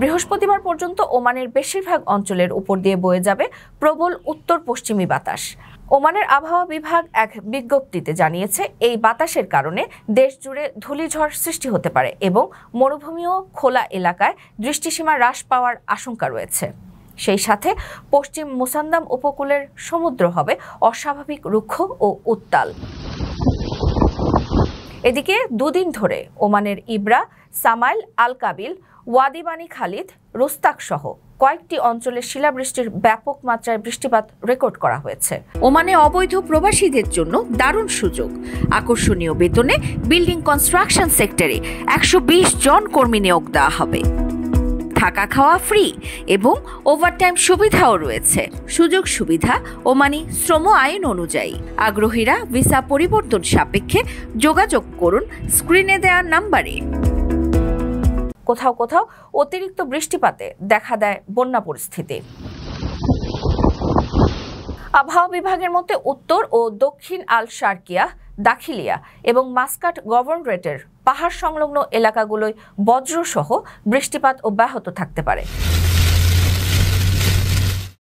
বৃহস্পতিবার পর্যন্ত ওমানের বেশিরভাগ অঞ্চলের উপর দিয়ে বয়ে যাবে প্রবল উত্তর পশ্চিমী বাতাস। ওমানের আবহাওয়া বিভাগ এক বিজ্ঞপ্তিতে জানিয়েছে, এই বাতাসের কারণে দেশ জুড়ে ধূলিঝড় সৃষ্টি হতে পারে এবং মরুভূমি ও খোলা এলাকায় দৃষ্টিসীমা হ্রাস পাওয়ার আশঙ্কা রয়েছে। সেই সাথে পশ্চিম মুসান্দাম উপকূলের সমুদ্র হবে অস্বাভাবিক রুক্ষ ও উত্তাল। এদিকে দুদিন ধরে ওমানের ইবরা, সামাইল, আল কাবিল, ওয়াদি বানি খালিদ, রুস্তাক সহ কয়েকটি অঞ্চলে শিলাবৃষ্টির ব্যাপক মাত্রায় বৃষ্টিপাত রেকর্ড করা হয়েছে। ওমানে অবৈধ প্রবাসীদের জন্য দারুণ সুযোগ। আকর্ষণীয় বেতনে বিল্ডিং কনস্ট্রাকশন সেক্টরে 120 জন কর্মী নিয়োগ দেওয়া হবে। থাকা খাওয়া ফ্রি এবং ওভারটাইম সুবিধাও রয়েছে। সুযোগ সুবিধা ওমানি শ্রম আইন অনুযায়ী। আগ্রহীরা ভিসা পরিবর্তন সাপেক্ষে যোগাযোগ করুন স্ক্রিনে দেওয়া নাম্বারে। কোথাও কোথাও অতিরিক্ত বৃষ্টিপাতে দেখা দেয় বন্যা পরিস্থিতি। আবহাওয়া বিভাগের মতে উত্তর ও দক্ষিণ আল শারকিয়া, দাখিলিয়া এবং মাস্কাট গভর্নরেটের পাহাড় সংলগ্ন এলাকাগুলোয় বজ্রসহ বৃষ্টিপাত অব্যাহত থাকতে পারে।